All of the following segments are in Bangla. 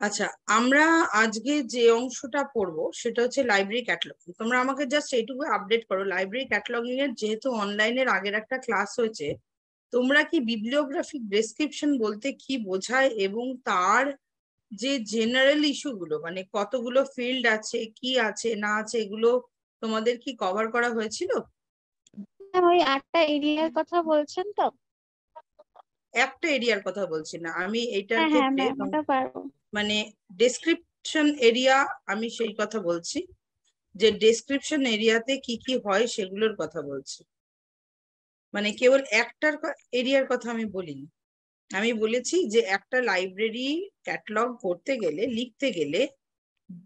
আচ্ছা, আমরা আজকে যে অংশটা পড়বো সেটা হচ্ছে লাইব্রেরি ক্যাটালগিং। তোমরা আমাকে জাস্ট এইটুকু আপডেট করো, লাইব্রেরি ক্যাটালগিং এর যেহেতু অনলাইনের আগের একটা ক্লাস হয়েছে, তোমরা কি বিবলিওগ্রাফিক ডেসক্রিপশন বলতে কি বোঝায় এবং তার যে জেনারেল ইস্যুগুলো, মানে কতগুলো ফিল্ড আছে, কি আছে না আছে, এগুলো তোমাদের কি কভার করা হয়েছিল? ওই 8টা এরিয়ার কথা বলছেন তো? একটা এরিয়ার কথা বলছি না আমি, এইটার হ্যাঁ হ্যাঁ ক্ষেত্রে ম্যাম, ওটা পারবো। মানে ডেসক্রিপশন এরিয়া আমি সেই কথা বলছি, যে ডেসক্রিপশন এরিয়াতে কি কি হয় সেগুলোর কথা বলছি। মানে কেবল একটার এরিয়ার কথা আমি বলিনি। আমি বলেছি যে একটা লাইব্রেরি ক্যাটালগ করতে গেলে, লিখতে গেলে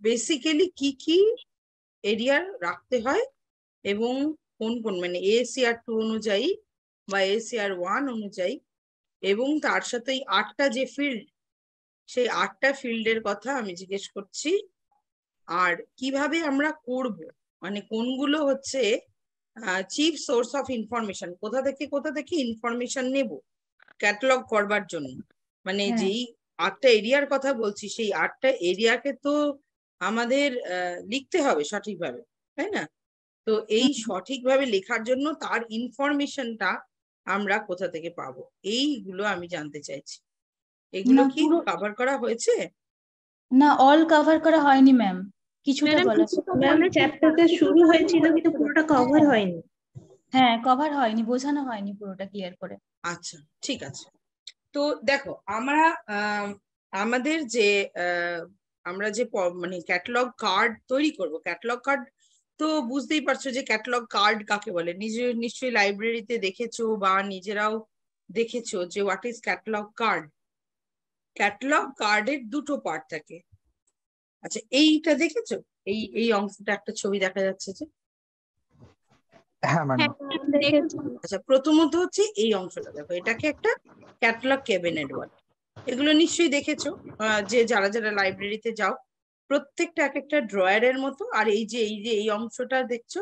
বেসিক্যালি কি কি এরিয়ার রাখতে হয় এবং কোন কোন, মানে ASCR 2 অনুযায়ী বা ASCR 1 অনুযায়ী, এবং তার সাথে 8টা যে ফিল্ড, সেই 8টা ফিল্ডের কথা আমি জিজ্ঞেস করছি। আর কিভাবে আমরা করব, মানে কোনগুলো হচ্ছে চিফ সোর্স অফ ইনফরমেশন, কোথা থেকে ইনফরমেশন নেব ক্যাটালগ করবার জন্য। মানে যেই 8টা এরিয়ার কথা বলছি, সেই 8টা এরিয়াকে তো আমাদের লিখতে হবে সঠিকভাবে, তাই না? তো এই সঠিকভাবে লেখার জন্য তার ইনফরমেশনটা আমরা কোথা থেকে পাবো, এইগুলো আমি জানতে চাইছি। এগুলো কি কভার করা হয়েছে? না, অল কভার করা হয়নি ম্যাম, কিছুটা বলা ম্যাম চ্যাপ্টারটা শুরু হয়েছিল কিন্তু পুরোটা কভার হয়নি। হ্যাঁ, কভার হয়নি, বোঝানো হয়নি পুরোটা ক্লিয়ার করে। আচ্ছা, ঠিক আছে। তো দেখো, আমরা আমাদের যে আমরা যে মানে ক্যাটালগ কার্ড তৈরি করব, ক্যাটালগ কার্ড তো বুঝতেই পারছো যে ক্যাটালগ কার্ড কাকে বলে। নিশ্চয়ই লাইব্রেরিতে দেখেছো বা নিজেরাও দেখেছো যে what is catalogue card. Catalogue কার্ডের দুটো পার্ট থাকে। আচ্ছা, এইটা দেখেছো? এই অংশটা, একটা ছবি দেখা যাচ্ছে যে। হ্যাঁ ম্যাডাম। আচ্ছা, প্রথমত হচ্ছে এই অংশটা দেখো, এটাকে একটা ক্যাটালগ ক্যাবিনেট বলে। এগুলো নিশ্চয়ই দেখেছো, যে যারা যারা লাইব্রেরিতে যাও, প্রত্যেকটা এক একটা ড্রয়ারের মতো। আর এই অংশটা দেখছো,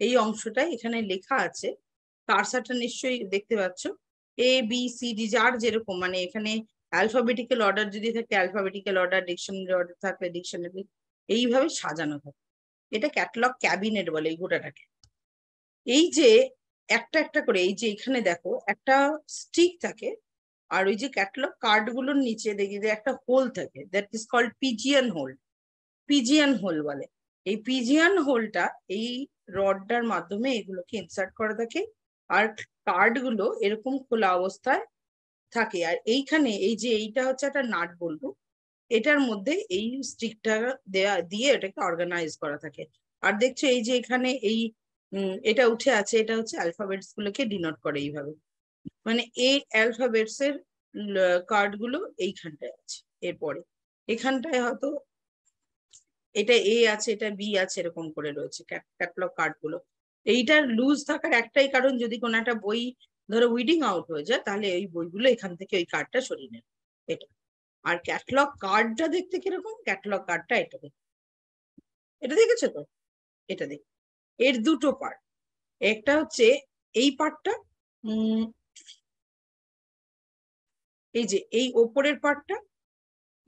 এই অংশটাই এখানে লেখা আছে, কার্সারটা নিশ্চয়ই দেখতে পাচ্ছ, ABCD, যার যেরকম, মানে এখানে অ্যালফাবেটিক্যাল অর্ডার যদি থাকে অ্যালফাবেটিক্যাল অর্ডার, ডিকশনারি অর্ডার থাকলে ডিকশনারি, এইভাবে সাজানো থাকে। এটা ক্যাটালগ ক্যাবিনেট বলে এই গোটাটাকে। এই যে একটা একটা করে, এই যে এখানে দেখো একটা স্টিক থাকে, আর ওই যে ক্যাটালগ কার্ড গুলোর নিচে দেখি যে একটা হোল থাকে, that is called pigeon hole. Pigeon hole বলে। এই পিজিয়ান হোলটা এই রডটার মাধ্যমে এগুলোকে ইনসার্ট করা থাকে, আর কার্ড গুলো এরকম খোলা অবস্থায় থাকে। আর এইখানে এই যে এইটা হচ্ছে একটা নাট বল্টু, এটার মধ্যে এই স্টিকটা দিয়ে এটাকে অর্গানাইজ করা থাকে। আর দেখছো এই যে এখানে এই এটা উঠে আছে, এটা হচ্ছে অ্যালফাবেটস গুলোকে ডিনোট করে এইভাবে। মানে এই অ্যালফাবেটস এর কার্ড গুলো এইখানটায় আছে। এরপরে এখানটায় হয়তো এটা A আছে, এটা B আছে, এরকম করে রয়েছে ক্যাটালগ কার্ড গুলো। এইটার লুজ থাকার একটাই কারণ, যদি কোনো একটা বই ধরো উইডিং আউট হয়ে যায়, তাহলে ওই বইগুলো এখান থেকে ওই কার্ডটা সরিয়ে নেবে, এটা। আর ক্যাটালগ কার্ডটা দেখতে কিরকম, ক্যাটালগ কার্ডটা এটা এটা দেখেছো তো? এটা দেখ, এর দুটো পার্ট। একটা হচ্ছে এই পার্টটা, এই যে এই ওপরের পার্টটা,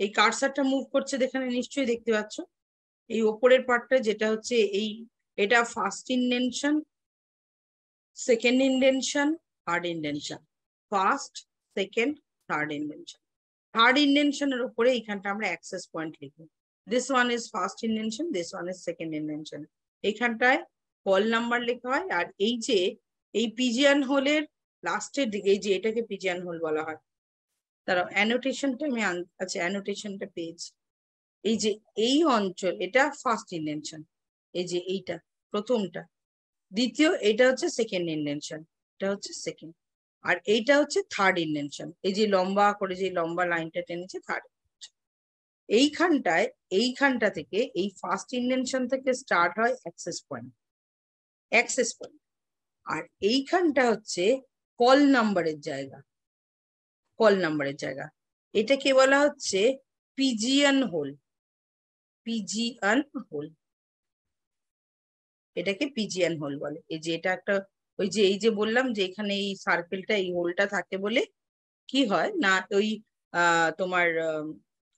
এই কার্সারটা মুভ করছে এখানে নিশ্চয়ই দেখতে পাচ্ছ। এই ওপরের পার্টটা যেটা হচ্ছে এটা first indention, second indention, third indention. First, second, third indention. Third ইন্ডেনশনের উপরে এইখানটা আমরা অ্যাক্সেস পয়েন্ট লিখবো। This one is first indention, this one is second indention. এইখানটায় কল নাম্বার লেখা হয়। আর এই যে এই পিজিয়ান হোলের লাস্টের দিকে, এই যে এটাকে পিজিয়ান হোল বলা হয়। তারা অ্যানোটেশনটা আমি আচ্ছা অ্যানোটেশনটা পেয়েছি। এই যে এই অঞ্চল, এটা ফার্স্ট ইন্ডেনশন, এই যে এইটা প্রথমটা। দ্বিতীয়, এটা হচ্ছে সেকেন্ড ইন্ডেনশন, এটা হচ্ছে সেকেন্ড। আর এইটা হচ্ছে থার্ড ইন্ডেনশন, এই যে লম্বা করে যে লম্বা লাইনটা টেনেছে, থার্ড। এইখানটা থেকে, এই ফার্স্ট ইন্ডেনশন থেকে স্টার্ট হয় অ্যাক্সেস পয়েন্ট, আর এইখানটা হচ্ছে কল নাম্বারের জায়গা, কল নাম্বারের জায়গা। এটাকে বলা হচ্ছে পিজিয়ান হোল, পিজিয়ান হোল, এটাকে পিজিয়ান হোল বলে। এই যে এটা একটা, ওই যে এই যে বললাম যে এখানে এই সার্কেলটা, এই হোলটা থাকে বলে কি হয় না, ওই তোমার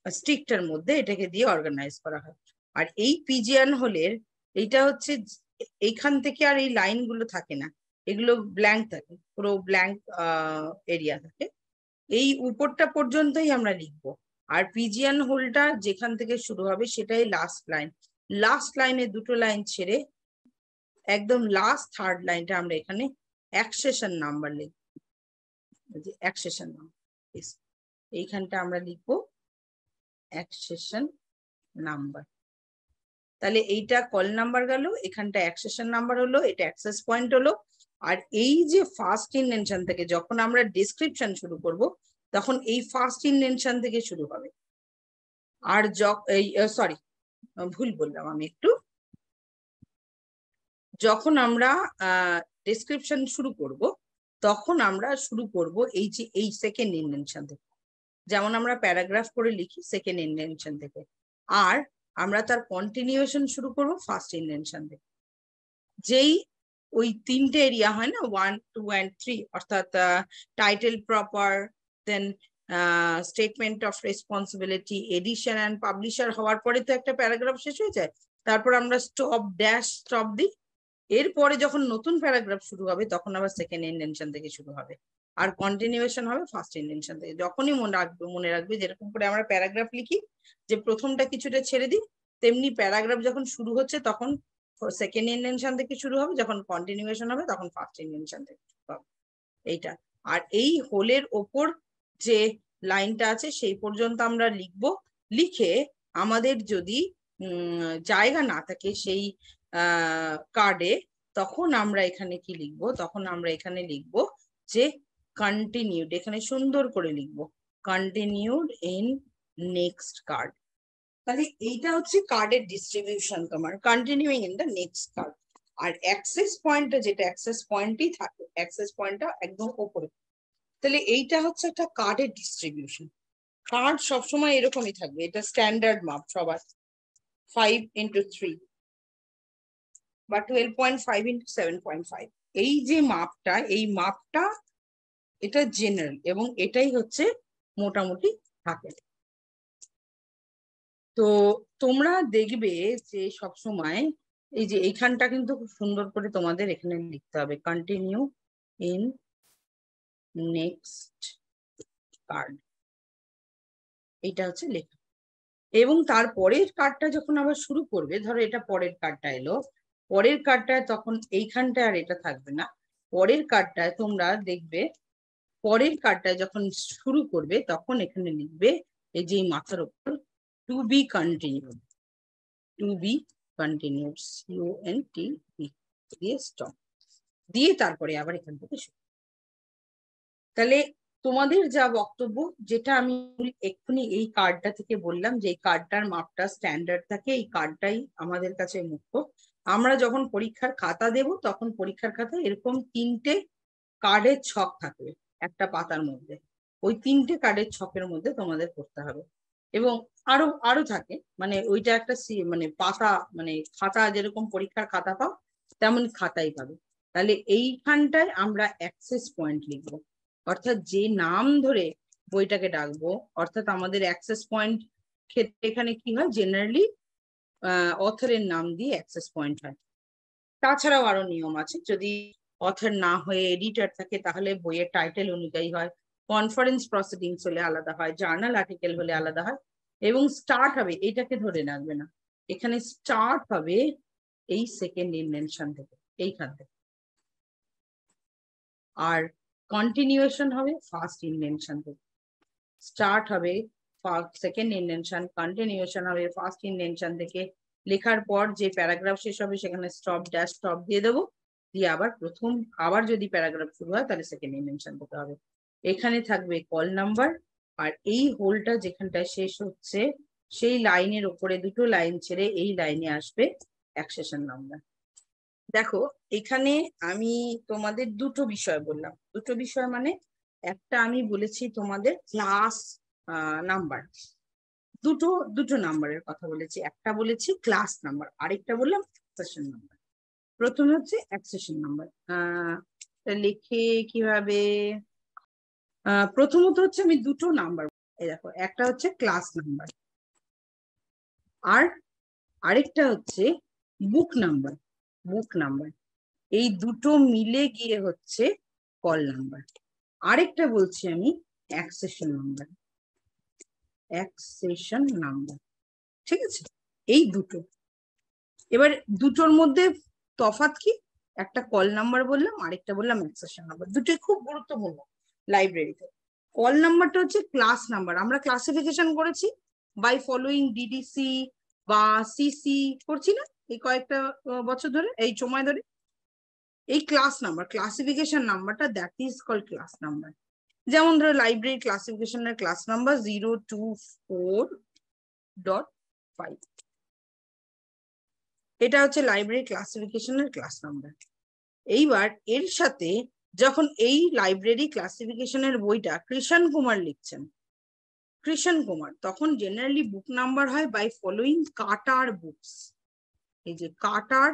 স্টিকটার মধ্যে এটাকে দিয়ে অর্গানাইজ করা হয়। আর এই পিজিয়ান হোলের এইটা হচ্ছে এইখান থেকে আর এই লাইন গুলো থাকে না, এগুলো ব্ল্যাঙ্ক থাকে, পুরো ব্ল্যাঙ্ক এরিয়া থাকে। এই উপরটা পর্যন্তই আমরা লিখবো। আর পিজিয়ান হোলটা যেখান থেকে শুরু হবে সেটাই লাস্ট লাইন। লাস্ট লাইনে দুটো লাইন ছেড়ে একদম লাস্ট থার্ড লাইনটা আমরা এখানে অ্যাকসেশন নাম্বার লিখব, অ্যাকসেশন নাম্বার। এইখানটা আমরা লিখবো অ্যাকসেশন নাম্বার। তাহলে এইটা কল নাম্বার গেল, এখানটা অ্যাকসেশন নাম্বার হলো, এটা অ্যাক্সেস পয়েন্ট হলো। আর এই যে ফার্স্ট ইনডেনশন থেকে যখন আমরা ডেসক্রিপশন শুরু করব তখন এই ফার্স্ট ইনডেনশন থেকে শুরু হবে। আর সরি ভুল বললাম আমি একটু, যখন আমরা ডেসক্রিপশন শুরু করব তখন আমরা শুরু করব এই যে এই সেকেন্ড ইনডেনশন থেকে, যেমন আমরা প্যারাগ্রাফ করে লিখি সেকেন্ড ইনডেনশন থেকে। আর আমরা তার কন্টিনিউয়েশন শুরু করব ফার্স্ট ইনডেনশন থেকে। যেই ওই তিনটে এরিয়া হয় না 1, 2 and 3, অর্থাৎ title proper, then statement of responsibility, edition and publisher হওয়ার পরে তো একটা প্যারাগ্রাফ শেষ হয়ে যায়। তারপর আমরা স্টপ ড্যাশ স্টপ দিই। এরপরে যখন নতুন প্যারাগ্রাফ শুরু হবে তখন আবার সেকেন্ড ইনডেনশন থেকে শুরু হবে, আর কন্টিনিউয়েশন হবে ফার্স্ট ইনডেনশন থেকে। যখনই মনে রাখবে যেরকম করে আমরা প্যারাগ্রাফ লিখি যে প্রথমটা কিছুটা ছেড়ে দিই, তেমনি প্যারাগ্রাফ যখন শুরু হচ্ছে তখন সেকেন্ড ইনডেনশন থেকে শুরু হবে, যখন কন্টিনিউয়েশন হবে তখন ফার্স্ট ইনডেনশন থেকে শুরু হবে এইটা। আর এই হোলের ওপর যে লাইনটা আছে সেই পর্যন্ত আমরা লিখবো। লিখে আমাদের যদি জায়গা না থাকে সেই কার্ডে, তখন আমরা এখানে কি লিখবো, তখন আমরা এখানে লিখবো যে কন্টিনিউড, এখানে সুন্দর করে লিখবো কন্টিনিউড ইন নেক্সট কার্ড। তাহলে এইটা হচ্ছে কার্ডের ডিস্ট্রিবিউশন তোমার, continuing in the next card. আর অ্যাক্সেস পয়েন্টটা যেটা অ্যাক্সেস পয়েন্টই থাকে, অ্যাক্সেস পয়েন্টটা একদম উপরে। তাহলে এইটা হচ্ছে একটা কার্ডের ডিস্ট্রিবিউশন। কার্ড সবসময় এরকমই থাকবে, এটা স্ট্যান্ডার্ড মাপ সবার 5x3 বা 12.5x7.5। এই যে মাপটা, এই মাপটা এটা জেনারেল এবং এটাই হচ্ছে মোটামুটি থাকে। তো তোমরা দেখবে যে সবসময় এই যে এইখানটা কিন্তু খুব সুন্দর করে তোমাদের এখানে লিখতে হবে কন্টিনিউ ইন নেক্সট কার্ড, এইটা হচ্ছে লেখা। এবং তারপরের কার্ডটা যখন আবার শুরু করবে, ধরো এটা পরের কার্ডটা এলো, পরের কার্ডটায় তখন এইখানটায় আর এটা থাকবে না। পরের কার্ডটায় তোমরা দেখবে, পরের কার্ডটায় যখন শুরু করবে তখন এখানে লিখবে এই যে মাথার উপর to be continued, to be continued, CONTB দিয়ে স্টপ দিয়ে তারপরে আবার এখান থেকে শুরু। তাহলে তোমাদের যা বক্তব্য, যেটা আমি এক্ষুনি এই কার্ডটা থেকে বললাম যে এই কার্ডটার মাপটা স্ট্যান্ডার্ড থাকে, এই কার্ডটাই আমাদের কাছে মুখ্য। আমরা যখন পরীক্ষার খাতা দেব তখন পরীক্ষার খাতায় এরকম 3টে কার্ডের ছক থাকবে একটা পাতার মধ্যে, ওই 3টে কার্ডের ছকের মধ্যে তোমাদের করতে হবে। এবং আরো থাকে, মানে ওইটা একটা মানে পাতা, মানে খাতা যেরকম পরীক্ষার খাতা পাও তেমন খাতাই পাবে। তাহলে এইখানটায় আমরা অ্যাক্সেস পয়েন্ট লিখবো, অর্থাৎ যে নাম ধরে বইটাকে ডাকবো, অর্থাৎ আমাদের অ্যাক্সেস পয়েন্ট ক্ষেত্রে এখানে কি হয়, জেনারেলি অথরের নাম দিয়ে অ্যাক্সেস পয়েন্ট হয়। তাছাড়াও আরো নিয়ম আছে, যদি অথর না হয়ে এডিটর থাকে তাহলে বইয়ের টাইটেল অনুযায়ী হয়, কনফারেন্স প্রসিডিংস হলে আলাদা হয়, জার্নাল আর্টিকেল হলে আলাদা হয়। এবং স্টার্ট হবে, এটাকে ধরে রাখবে না, এখানে স্টার্ট হবে এই সেকেন্ড ইনভেনশন থেকে, এইখান থেকে। আর কন্টিনিউয়েশন হবে ফার্স্ট ইনভেনশন থেকে। স্টার্ট হবে সেকেন্ড ইনভেনশন, কন্টিনিউয়েশন হবে ফার্স্ট ইনভেনশন থেকে। লেখার পর যে প্যারাগ্রাফ শেষ হবে সেখানে স্টপ ড্যাশ স্টপ দিয়ে দেবো, দিয়ে আবার প্রথম, আবার যদি প্যারাগ্রাফ শুরু হয় তাহলে সেকেন্ড ইনভেনশন থেকে হবে। এখানে থাকবে কল নাম্বার, আর এই হোলটা যেখানটায় শেষ হচ্ছে সেই লাইনের উপরে দুটো লাইন ছেড়ে এই লাইনে আসবে অ্যাকসেশন নাম্বার। দেখো এখানে আমি তোমাদের দুটো বিষয় বললাম, দুটো বিষয় মানে একটা আমি বলেছি তোমাদের ক্লাস নাম্বার, দুটো দুটো নাম্বারের কথা বলেছি, একটা বলেছি ক্লাস নাম্বার, আরেকটা বললাম অ্যাক্সেশন নাম্বার। প্রথমে হচ্ছে অ্যাক্সেশন নাম্বার, লিখে কিভাবে, প্রথমত হচ্ছে আমি দুটো নাম্বার, এই দেখো একটা হচ্ছে ক্লাস নাম্বার আর আরেকটা হচ্ছে বুক নাম্বার। বুক নাম্বার এই দুটো মিলে গিয়ে হচ্ছে কল নাম্বার। আরেকটা বলছি আমি অ্যাক্সেশন নাম্বার, অ্যাক্সেশন নাম্বার, ঠিক আছে? এই দুটো। এবার দুটোর মধ্যে তফাৎ কি? একটা কল নাম্বার বললাম, আরেকটা বললাম অ্যাক্সেশন নাম্বার। দুটোই খুব গুরুত্বপূর্ণ লাইব্রেরিতে। কল নাম্বারটা হচ্ছে ক্লাস নাম্বার, আমরা ক্লাসিফিকেশন করেছি বাই ফলোইং ডিডিসি বা সিসি, করছি না এই কয়েকটা বছর ধরে, এই সময় ধরে। এই ক্লাস নাম্বার, ক্লাসিফিকেশন নাম্বারটা, that is called class number. যেমন ধরো লাইব্রেরি ক্লাসিফিকেশনের ক্লাস নাম্বার 024.5, এটা হচ্ছে লাইব্রেরি ক্লাসিফিকেশনের ক্লাস নাম্বার। এইবার এর সাথে যখন এই লাইব্রেরি ক্লাসিফিকেশনের বইটা কৃষণ কুমার লিখছেন, কৃষণ কুমার, তখন জেনারেলি বুক নাম্বার হয় বাই ফলোইং কাটার বুকস। এই যে কাটার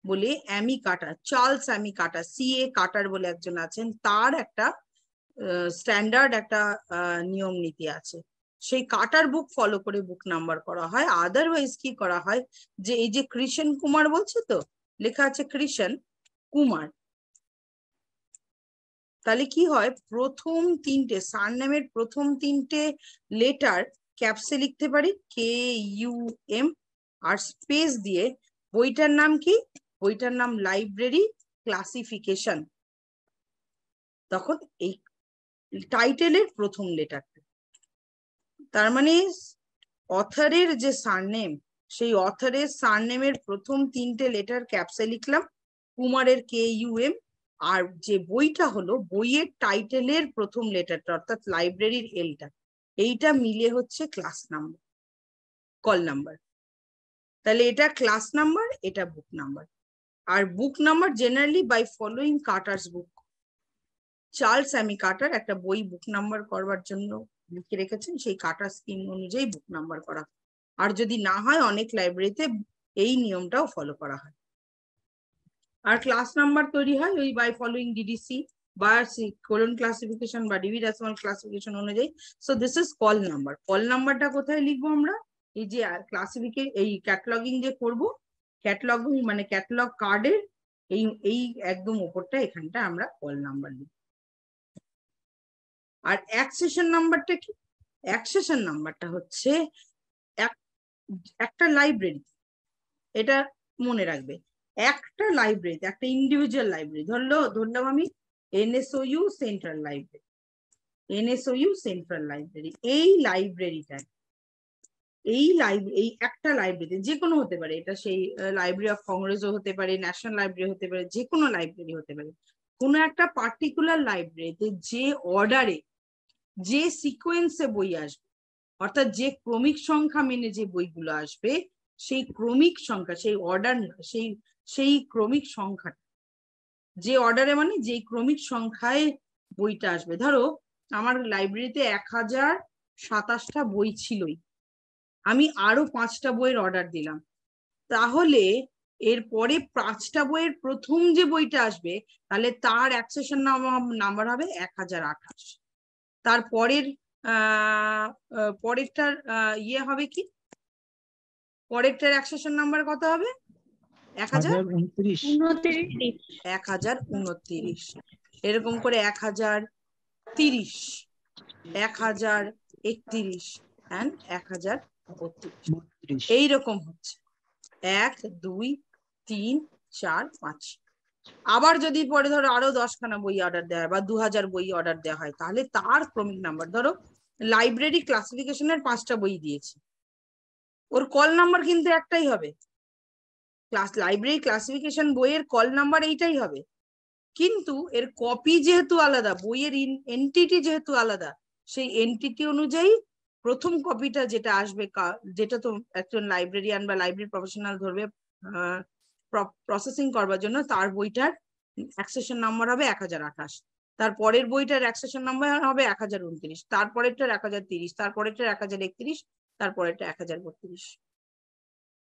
বলে, অ্যামি কাটার, চার্লস অ্যামি কাটার, সিএ কাটার বলে একজন আছেন, তার একটা স্ট্যান্ডার্ড একটা নিয়ম নীতি আছে, সেই কাটার বুক ফলো করে বুক নাম্বার করা হয়। আদারওয়াইজ কি করা হয়, যে এই যে কৃষণ কুমার বলছে তো, লেখা আছে কৃষণ কুমার, তাহলে কি হয়, প্রথম তিনটে সারনেমের প্রথম তিনটে লেটার ক্যাপসে লিখতে পারি KUM, আর স্পেস দিয়ে বইটার নাম কি, বইটার নাম লাইব্রেরি ক্লাসিফিকেশন, তখন এই টাইটেলের প্রথম লেটারটা, তার মানে অথরের যে সারনেম, সেই অথরের সারনেমের প্রথম তিনটে লেটার ক্যাপসে লিখলাম, কুমারের KUM, আর যে বইটা হলো বইয়ের টাইটেলের প্রথম লেটারটা অর্থাৎ লাইব্রেরির এলটা, এইটা মিলে হচ্ছে ক্লাস নাম্বার, কল নাম্বার। তাহলে এটা ক্লাস নাম্বার, এটা বুক নাম্বার। আর book number generally by following Cutter's book, Charles Ammi Cutter একটা বই বুক নাম্বার করবার জন্য লিখে রেখেছেন, সেই কাটার স্কিম অনুযায়ী বুক নাম্বার করা। আর যদি না হয় অনেক লাইব্রেরিতে এই নিয়মটাও ফলো করা হয়। আর ক্লাস নাম্বার তৈরি হয় ওই বাই ফলোইং ডিডিসি বা কোলন ক্লাসিফিকেশন বা ডিভি ডেসিমাল ক্লাসিফিকেশন অনুযায়ী। So this is call number. Call নাম্বারটা কোথায় লিখবো আমরা? এই যে ক্লাসিফিকেশন, এই ক্যাটালগিং যে করব, ক্যাটালগিং মানে ক্যাটালগ কার্ডের এই এই একদম উপরটা, এখানটা আমরা কল নাম্বার লিখব। আর অ্যাক্সেশন নাম্বারটা কি? অ্যাক্সেশন নাম্বারটা হচ্ছে একটা লাইব্রেরি, এটা মনে রাখবে, একটা লাইব্রেরিতে, একটা ইন্ডিভিজুয়াল লাইব্রেরি, ধরলাম আমি NSOU central library, NSOU central library, এই লাইব্রেরিটা, এই একটা লাইব্রেরিতে, যে কোনো হতে পারে, এটা সেই লাইব্রেরি অফ কংগ্রেসও হতে পারে, ন্যাশনাল লাইব্রেরি হতে পারে, যে কোনো লাইব্রেরি হতে পারে, কোনো একটা পার্টিকুলার লাইব্রেরিতে যে অর্ডারে, যে সিকোয়েন্সে বই আসবে, অর্থাৎ যে ক্রমিক সংখ্যা মেনে যে বইগুলো আসবে, সেই ক্রমিক সংখ্যা, সেই অর্ডার, সেই ক্রমিক সংখ্যা, যে অর্ডারে মানে যে ক্রমিক সংখ্যায় বইটা আসবে। ধরো আমার লাইব্রেরিতে 1027টা বই ছিলই, আমি আরো 5টা বইয়ের অর্ডার দিলাম, তাহলে এরপরে 5টা বইয়ের প্রথম যে বইটা আসবে, তাহলে তার অ্যাক্সেশন নাম্বার হবে 1028। তারপরের পরেরটার ইয়ে হবে কি, পরেরটার অ্যাক্সেশন নাম্বার কত হবে? 1029। 1029, এরকম করে 1030, 1031 and 1032, এইরকম হচ্ছে 1 2 3 4 5। আবার যদি পরে ধরো আরো 10খানা বই অর্ডার দেওয়া হয় বা 2000 বই অর্ডার দেওয়া হয়, তাহলে তার ক্রমিক নাম্বার, ধরো লাইব্রেরি ক্লাসিফিকেশনের 5টা বই দিয়েছি, ওর কল নাম্বার কিন্তু একটাই হবে, লাইব্রেরি ক্লাসিফিকেশন বইয়ের কল নাম্বার এইটাই হবে, কিন্তু এর কপি যেহেতু আলাদা, বইয়ের এন্টিটি যেহেতু আলাদা, সেই এন্টিটি অনুযায়ী প্রথম কপিটা যেটা আসবে, যেটা তো একজন লাইব্রেরিয়ান বা লাইব্রেরি প্রফেশনাল ধরবে প্রসেসিং করবার জন্য তার বইটার অ্যাক্সেশন নাম্বার হবে 1028, তার পরের বইটার অ্যাক্সেশন নাম্বার হবে 1029, তারপরেরটার 1030, তারপরেরটার 1031, তারপরেরটা 1032।